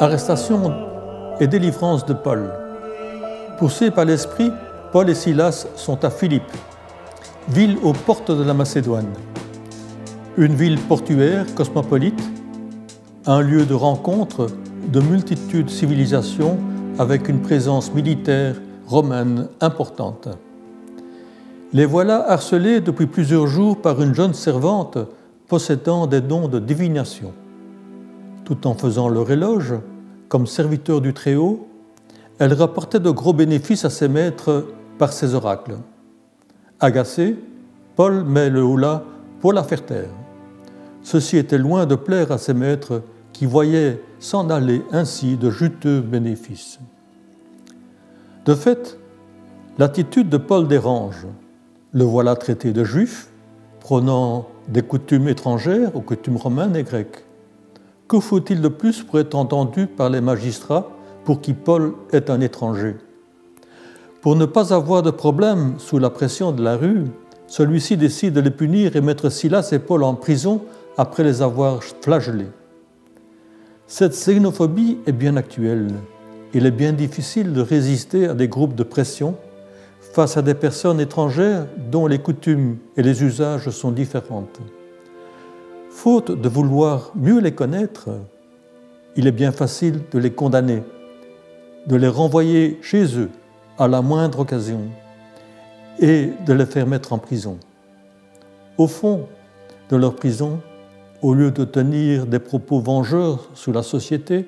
Arrestation et délivrance de Paul. Poussés par l'Esprit, Paul et Silas sont à Philippe, ville aux portes de la Macédoine. Une ville portuaire, cosmopolite, un lieu de rencontre de multitudes de civilisations avec une présence militaire romaine importante. Les voilà harcelés depuis plusieurs jours par une jeune servante possédant des dons de divination. Tout en faisant leur éloge, comme serviteur du Très-Haut, elle rapportait de gros bénéfices à ses maîtres par ses oracles. Agacé, Paul met le holà pour la faire taire. Ceci était loin de plaire à ses maîtres qui voyaient s'en aller ainsi de juteux bénéfices. De fait, l'attitude de Paul dérange. Le voilà traité de juif, prônant des coutumes étrangères aux coutumes romaines et grecques. Que faut-il de plus pour être entendu par les magistrats pour qui Paul est un étranger? Pour ne pas avoir de problème sous la pression de la rue, celui-ci décide de les punir et mettre Silas et Paul en prison après les avoir flagellés. Cette xénophobie est bien actuelle. Il est bien difficile de résister à des groupes de pression face à des personnes étrangères dont les coutumes et les usages sont différentes. Faute de vouloir mieux les connaître, il est bien facile de les condamner, de les renvoyer chez eux à la moindre occasion et de les faire mettre en prison. Au fond de leur prison, au lieu de tenir des propos vengeurs sur la société,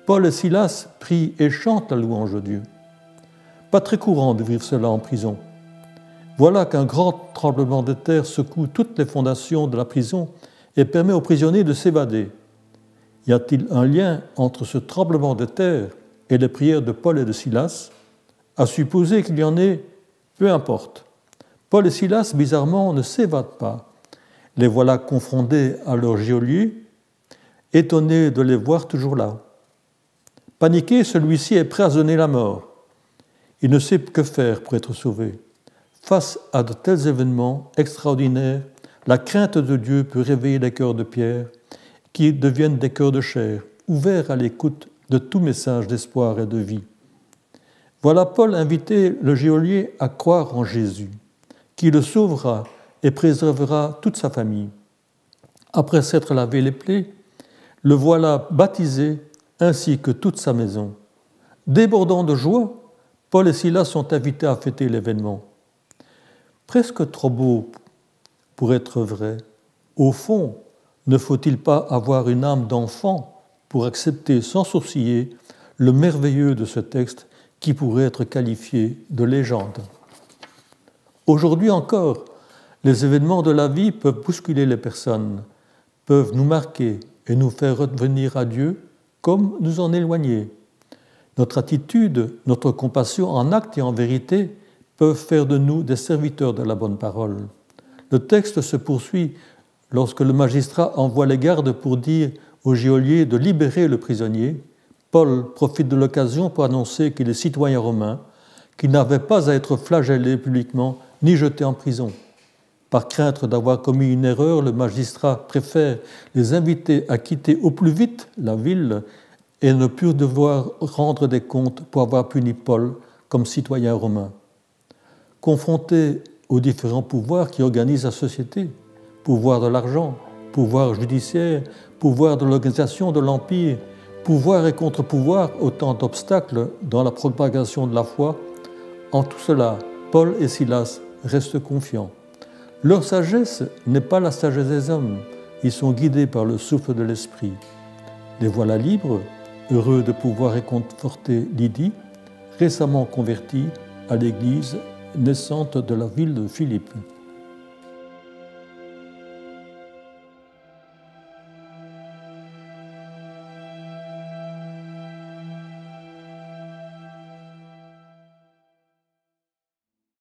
Paul et Silas prient et chantent la louange de Dieu. Pas très courant de vivre cela en prison. Voilà qu'un grand tremblement de terre secoue toutes les fondations de la prison et permet aux prisonniers de s'évader. Y a-t-il un lien entre ce tremblement de terre et les prières de Paul et de Silas? À supposer qu'il y en ait, peu importe. Paul et Silas, bizarrement, ne s'évadent pas. Les voilà confrontés à leur geôlier, étonnés de les voir toujours là. Paniqué, celui-ci est prêt à donner la mort. Il ne sait que faire pour être sauvé. Face à de tels événements extraordinaires, la crainte de Dieu peut réveiller les cœurs de pierre qui deviennent des cœurs de chair, ouverts à l'écoute de tout message d'espoir et de vie. Voilà Paul inviter le geôlier à croire en Jésus, qui le sauvera et préservera toute sa famille. Après s'être lavé les plaies, le voilà baptisé ainsi que toute sa maison. Débordant de joie, Paul et Silas sont invités à fêter l'événement. Presque trop beau pour être vrai. Au fond, ne faut-il pas avoir une âme d'enfant pour accepter sans sourciller le merveilleux de ce texte qui pourrait être qualifié de légende? Aujourd'hui encore, les événements de la vie peuvent bousculer les personnes, peuvent nous marquer et nous faire revenir à Dieu comme nous en éloigner. Notre attitude, notre compassion en acte et en vérité peuvent faire de nous des serviteurs de la bonne parole. Le texte se poursuit lorsque le magistrat envoie les gardes pour dire au geôlier de libérer le prisonnier. Paul profite de l'occasion pour annoncer qu'il est citoyen romain, qu'il n'avait pas à être flagellé publiquement ni jeté en prison. Par crainte d'avoir commis une erreur, le magistrat préfère les inviter à quitter au plus vite la ville et ne plus devoir rendre des comptes pour avoir puni Paul comme citoyen romain. Confronté aux différents pouvoirs qui organisent la société, pouvoir de l'argent, pouvoir judiciaire, pouvoir de l'organisation de l'Empire, pouvoir et contre-pouvoir, autant d'obstacles dans la propagation de la foi, en tout cela, Paul et Silas restent confiants. Leur sagesse n'est pas la sagesse des hommes, ils sont guidés par le souffle de l'Esprit. Les voilà libres, heureux de pouvoir réconforter Lydie, récemment convertie à l'église naissante de la ville de Philippe.